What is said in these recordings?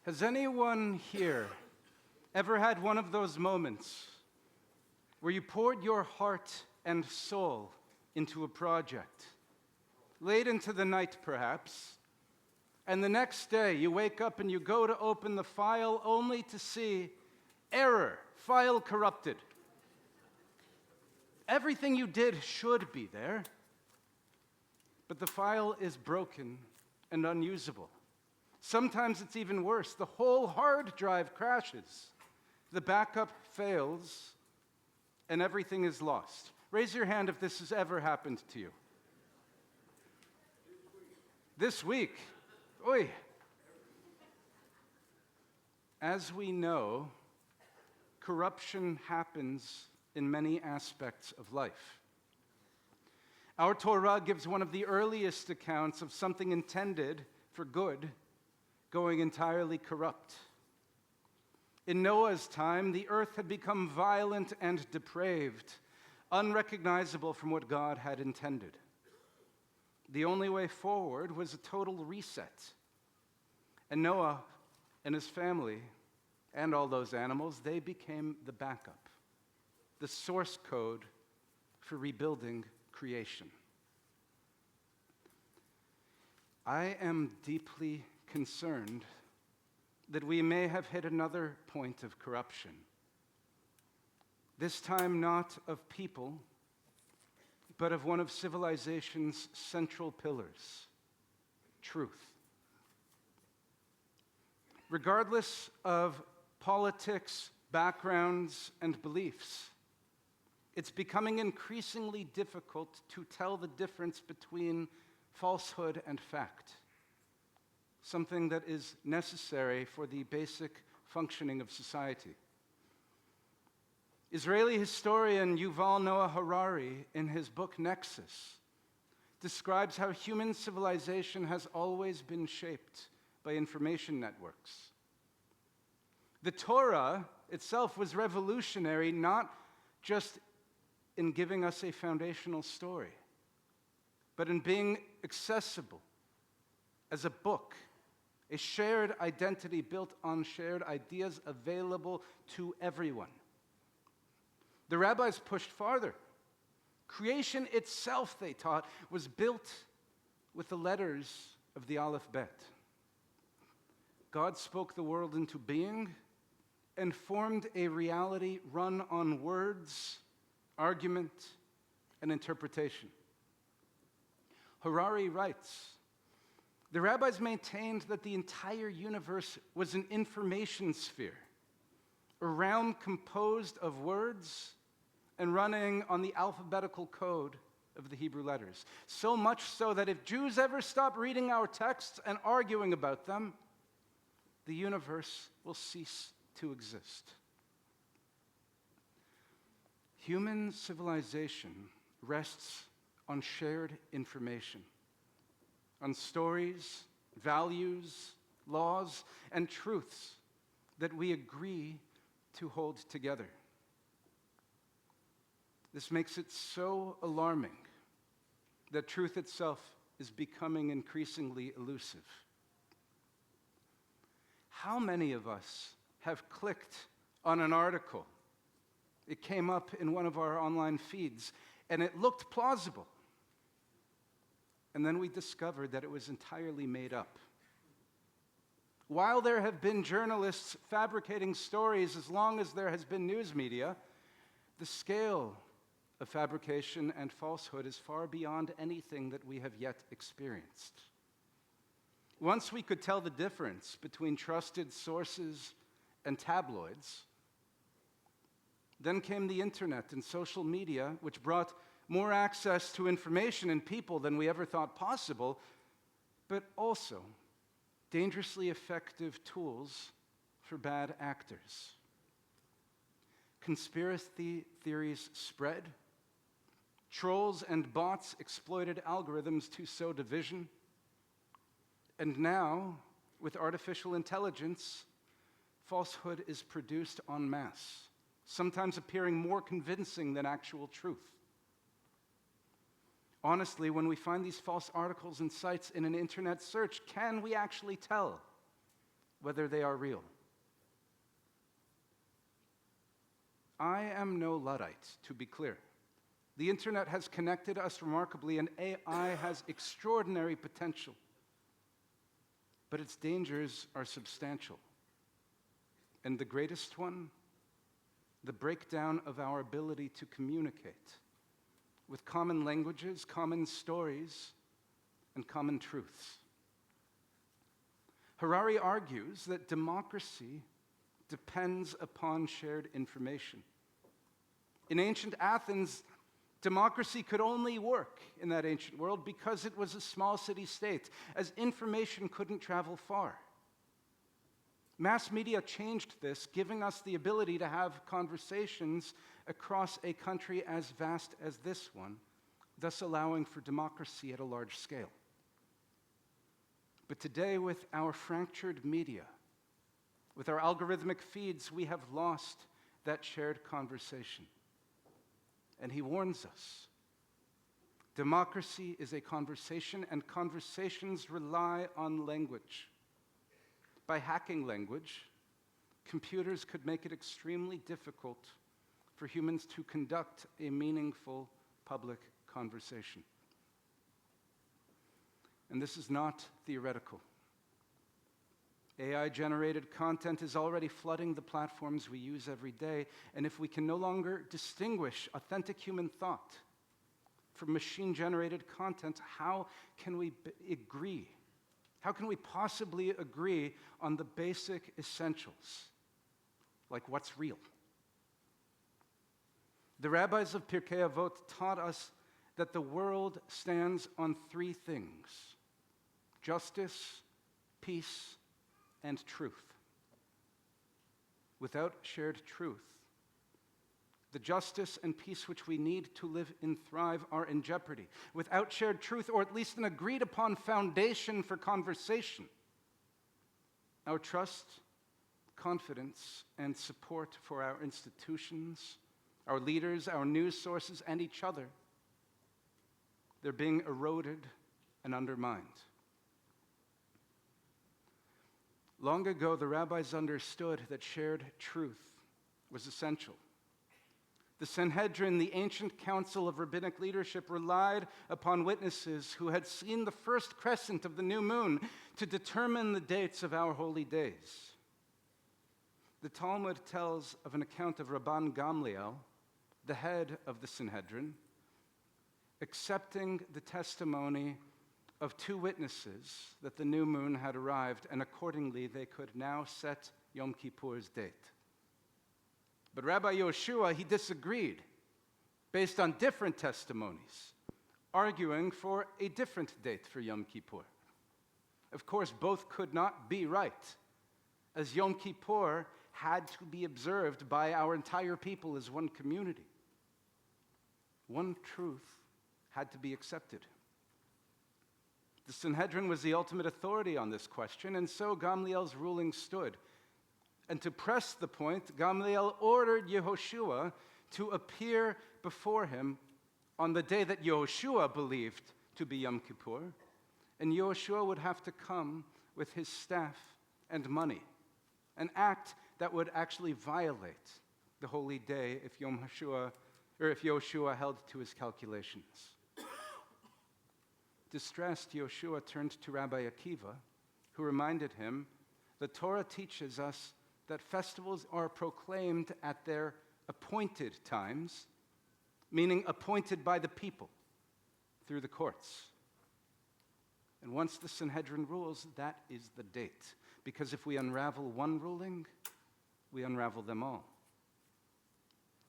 Has anyone here ever had one of those moments where you poured your heart and soul into a project, late into the night perhaps, and the next day you wake up and you go to open the file only to see error, file corrupted? Everything you did should be there, but the file is broken and unusable. Sometimes it's even worse. The whole hard drive crashes, the backup fails, and everything is lost. Raise your hand if this has ever happened to you. This week. Oi. As we know, corruption happens in many aspects of life. Our Torah gives one of the earliest accounts of something intended for good going entirely corrupt. In Noah's time, the earth had become violent and depraved, unrecognizable from what God had intended. The only way forward was a total reset. And Noah and his family and all those animals, they became the backup, the source code for rebuilding creation. I am deeply concerned that we may have hit another point of corruption. This time not of people, but of one of civilization's central pillars, truth. Regardless of politics, backgrounds, and beliefs, it's becoming increasingly difficult to tell the difference between falsehood and fact, something that is necessary for the basic functioning of society. Israeli historian Yuval Noah Harari, in his book Nexus, describes how human civilization has always been shaped by information networks. The Torah itself was revolutionary, not just in giving us a foundational story, but in being accessible as a book, a shared identity built on shared ideas available to everyone. The rabbis pushed farther. Creation itself, they taught, was built with the letters of the Aleph Bet. God spoke the world into being and formed a reality run on words, argument, and interpretation. Harari writes, the rabbis maintained that the entire universe was an information sphere, a realm composed of words and running on the alphabetical code of the Hebrew letters. So much so that if Jews ever stop reading our texts and arguing about them, the universe will cease to exist. Human civilization rests on shared information, on stories, values, laws, and truths that we agree to hold together. This makes it so alarming that truth itself is becoming increasingly elusive. How many of us have clicked on an article? It came up in one of our online feeds, and it looked plausible. And then we discovered that it was entirely made up. While there have been journalists fabricating stories as long as there has been news media, the scale of fabrication and falsehood is far beyond anything that we have yet experienced. Once we could tell the difference between trusted sources and tabloids, then came the internet and social media, which brought more access to information and people than we ever thought possible, but also dangerously effective tools for bad actors. Conspiracy theories spread. Trolls and bots exploited algorithms to sow division. And now, with artificial intelligence, falsehood is produced en masse, sometimes appearing more convincing than actual truth. Honestly, when we find these false articles and sites in an internet search, can we actually tell whether they are real. I am no Luddite, to be clear. The internet has connected us remarkably, and AI has extraordinary potential. But its dangers are substantial. And the greatest one, the breakdown of our ability to communicate with common languages, common stories, and common truths. Harari argues that democracy depends upon shared information. In ancient Athens, democracy could only work in that ancient world because it was a small city-state, as information couldn't travel far. Mass media changed this, giving us the ability to have conversations across a country as vast as this one, thus allowing for democracy at a large scale. But today, with our fractured media, with our algorithmic feeds, we have lost that shared conversation. And he warns us. Democracy is a conversation, and conversations rely on language. By hacking language, computers could make it extremely difficult for humans to conduct a meaningful public conversation. And this is not theoretical. AI-generated content is already flooding the platforms we use every day, and if we can no longer distinguish authentic human thought from machine-generated content, how can we agree? How can we possibly agree on the basic essentials, like what's real? The rabbis of Pirkei Avot taught us that the world stands on three things: justice, peace, and truth. Without shared truth, the justice and peace which we need to live and thrive are in jeopardy. Without shared truth, or at least an agreed upon foundation for conversation, our trust, confidence, and support for our institutions, our leaders, our news sources, and each other, they're being eroded and undermined. Long ago, the rabbis understood that shared truth was essential. The Sanhedrin, the ancient council of rabbinic leadership, relied upon witnesses who had seen the first crescent of the new moon to determine the dates of our holy days. The Talmud tells of an account of Rabban Gamliel, the head of the Sanhedrin, accepting the testimony of two witnesses that the new moon had arrived, and accordingly they could now set Yom Kippur's date. But Rabbi Yoshua, he disagreed based on different testimonies, arguing for a different date for Yom Kippur. Of course, both could not be right, as Yom Kippur had to be observed by our entire people as one community. One truth had to be accepted. The Sanhedrin was the ultimate authority on this question, and so Gamliel's ruling stood. And to press the point, Gamliel ordered Yehoshua to appear before him on the day that Yehoshua believed to be Yom Kippur, and Yehoshua would have to come with his staff and money, an act that would actually violate the holy day if Yehoshua held to his calculations. Distressed, Yehoshua turned to Rabbi Akiva, who reminded him, the Torah teaches us that festivals are proclaimed at their appointed times, meaning appointed by the people through the courts. And once the Sanhedrin rules, that is the date. Because if we unravel one ruling, we unravel them all.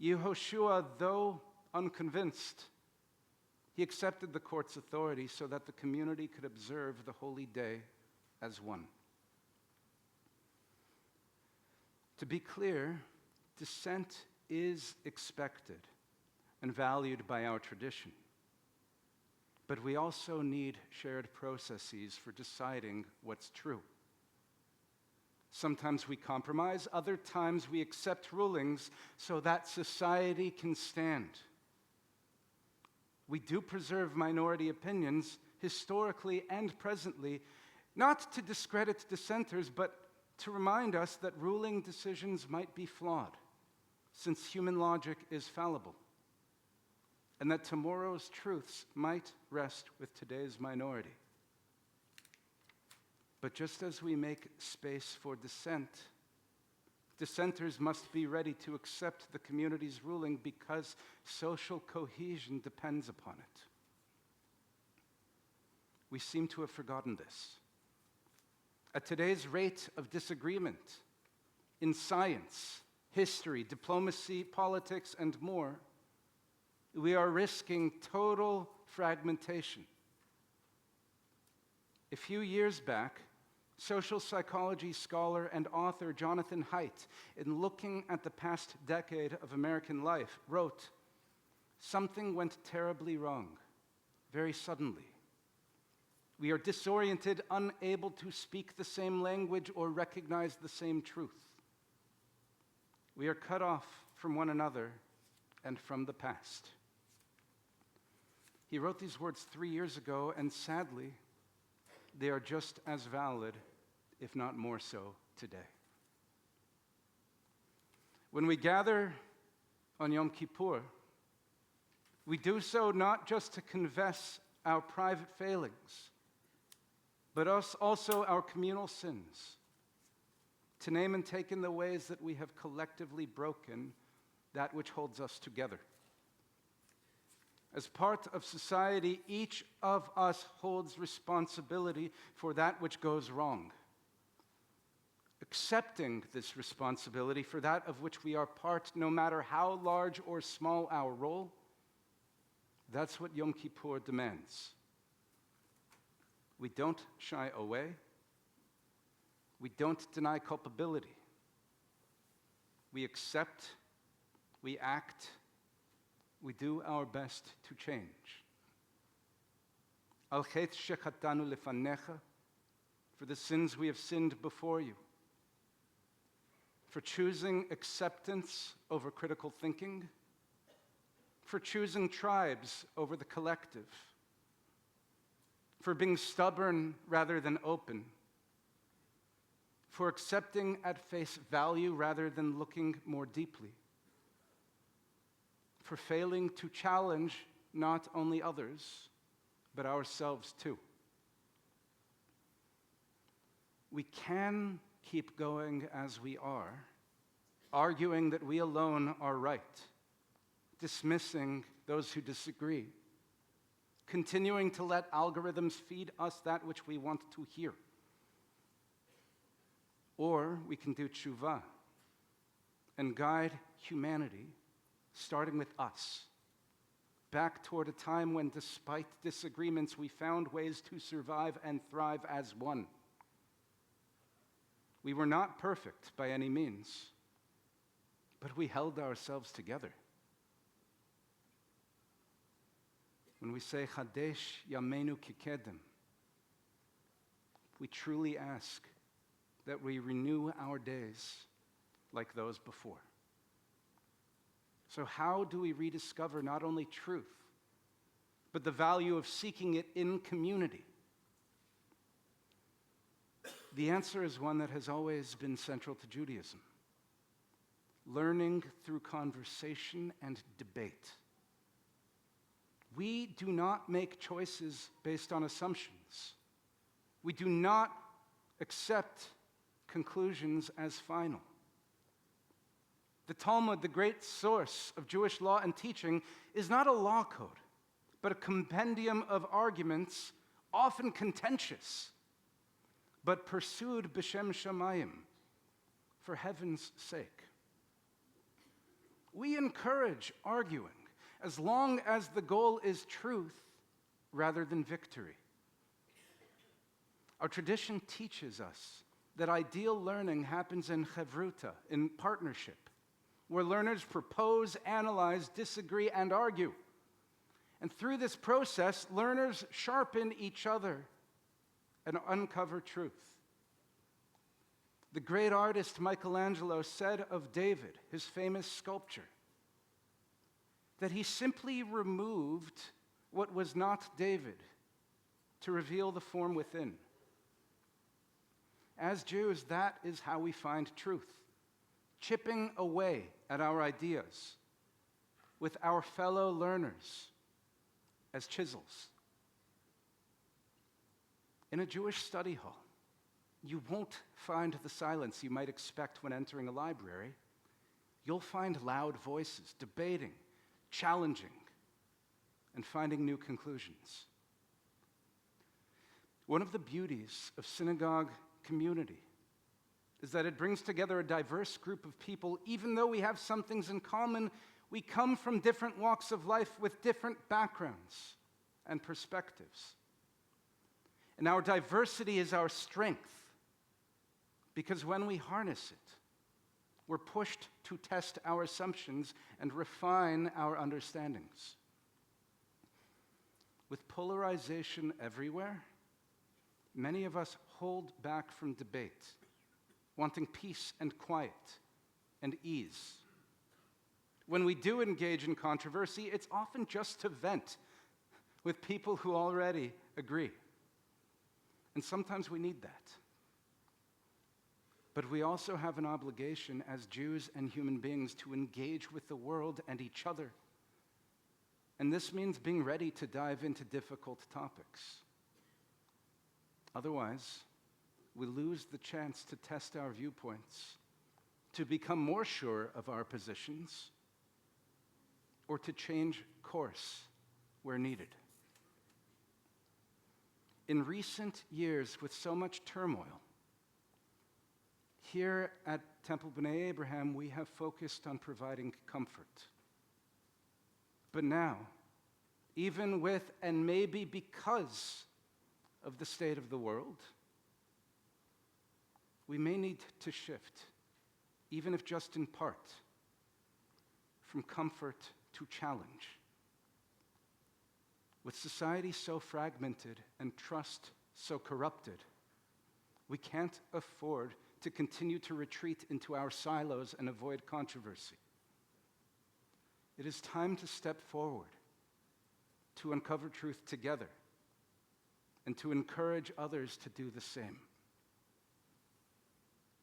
Yehoshua, though unconvinced, he accepted the court's authority so that the community could observe the holy day as one. To be clear, dissent is expected and valued by our tradition. But we also need shared processes for deciding what's true. Sometimes we compromise, other times we accept rulings so that society can stand. We do preserve minority opinions historically and presently, not to discredit dissenters, but to remind us that ruling decisions might be flawed, since human logic is fallible, and that tomorrow's truths might rest with today's minority. But just as we make space for dissent, dissenters must be ready to accept the community's ruling because social cohesion depends upon it. We seem to have forgotten this. At today's rate of disagreement in science, history, diplomacy, politics, and more, we are risking total fragmentation. A few years back, social psychology scholar and author Jonathan Haidt, in looking at the past decade of American life, wrote, "Something went terribly wrong, very suddenly. We are disoriented, unable to speak the same language or recognize the same truth. We are cut off from one another and from the past." He wrote these words 3 years ago, and sadly, they are just as valid, if not more so, today. When we gather on Yom Kippur, we do so not just to confess our private failings, but also our communal sins, to name and take in the ways that we have collectively broken that which holds us together. As part of society, each of us holds responsibility for that which goes wrong. Accepting this responsibility for that of which we are part, no matter how large or small our role, that's what Yom Kippur demands. We don't shy away. We don't deny culpability. We accept, we act, we do our best to change. Al chet shechatanu lefanecha, for the sins we have sinned before you, for choosing acceptance over critical thinking, for choosing tribes over the collective, for being stubborn rather than open, for accepting at face value rather than looking more deeply, for failing to challenge not only others, but ourselves too. We can keep going as we are, arguing that we alone are right, dismissing those who disagree, continuing to let algorithms feed us that which we want to hear. Or we can do tshuva and guide humanity, starting with us, back toward a time when, despite disagreements, we found ways to survive and thrive as one. We were not perfect by any means, but we held ourselves together. When we say Chadesh Yameinu Kikedem, we truly ask that we renew our days like those before. So how do we rediscover not only truth, but the value of seeking it in community? The answer is one that has always been central to Judaism: learning through conversation and debate. We do not make choices based on assumptions. We do not accept conclusions as final. The Talmud, the great source of Jewish law and teaching, is not a law code, but a compendium of arguments, often contentious, but pursued b'shem shamayim, for heaven's sake. We encourage arguing as long as the goal is truth rather than victory. Our tradition teaches us that ideal learning happens in chevruta, in partnership, where learners propose, analyze, disagree, and argue. And through this process, learners sharpen each other and uncover truth. The great artist Michelangelo said of David, his famous sculpture, that he simply removed what was not David to reveal the form within. As Jews, that is how we find truth, chipping away at our ideas with our fellow learners as chisels. In a Jewish study hall, you won't find the silence you might expect when entering a library. You'll find loud voices, debating, challenging, and finding new conclusions. One of the beauties of synagogue community is that it brings together a diverse group of people. Even though we have some things in common, we come from different walks of life with different backgrounds and perspectives. And our diversity is our strength, because when we harness it, we're pushed to test our assumptions and refine our understandings. With polarization everywhere, many of us hold back from debate, wanting peace and quiet and ease. When we do engage in controversy, it's often just to vent with people who already agree. And sometimes we need that. But we also have an obligation as Jews and human beings to engage with the world and each other. And this means being ready to dive into difficult topics. Otherwise, we lose the chance to test our viewpoints, to become more sure of our positions, or to change course where needed. In recent years, with so much turmoil, here at Temple B'nai Abraham, we have focused on providing comfort. But now, even with and maybe because of the state of the world, we may need to shift, even if just in part, from comfort to challenge. With society so fragmented and trust so corrupted, we can't afford to continue to retreat into our silos and avoid controversy. It is time to step forward, to uncover truth together, and to encourage others to do the same.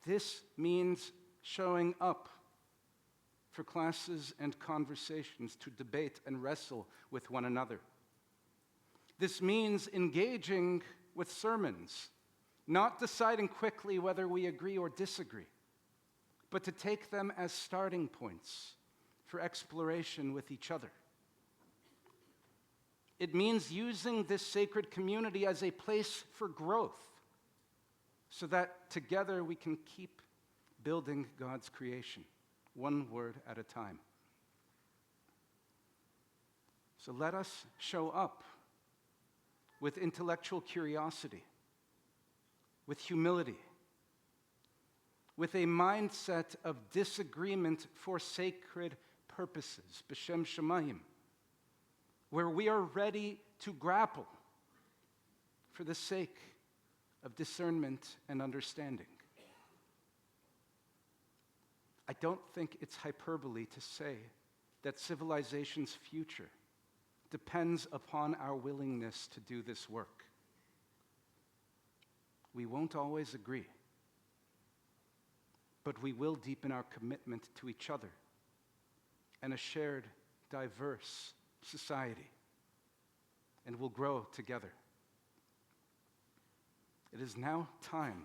This means showing up for classes and conversations to debate and wrestle with one another. This means engaging with sermons, not deciding quickly whether we agree or disagree, but to take them as starting points for exploration with each other. It means using this sacred community as a place for growth, so that together we can keep building God's creation, one word at a time. So let us show up with intellectual curiosity, with humility, with a mindset of disagreement for sacred purposes, b'shem shamayim, where we are ready to grapple for the sake of discernment and understanding. I don't think it's hyperbole to say that civilization's future depends upon our willingness to do this work. We won't always agree, but we will deepen our commitment to each other and a shared, diverse society, and we'll grow together. It is now time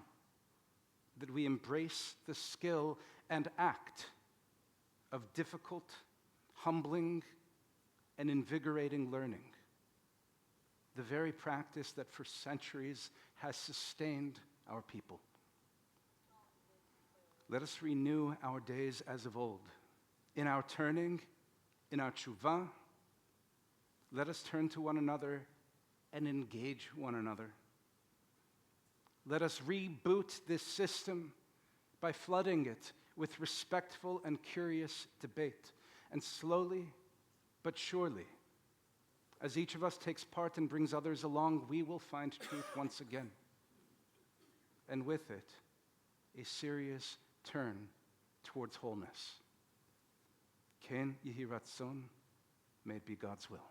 that we embrace the skill and act of difficult, humbling, and invigorating learning, the very practice that for centuries has sustained our people. Let us renew our days as of old. In our turning, in our tshuva, let us turn to one another and engage one another. Let us reboot this system by flooding it with respectful and curious debate. And slowly but surely, as each of us takes part and brings others along, we will find truth once again. And with it, a serious turn towards wholeness. Ken Yehi Ratzon, may it be God's will.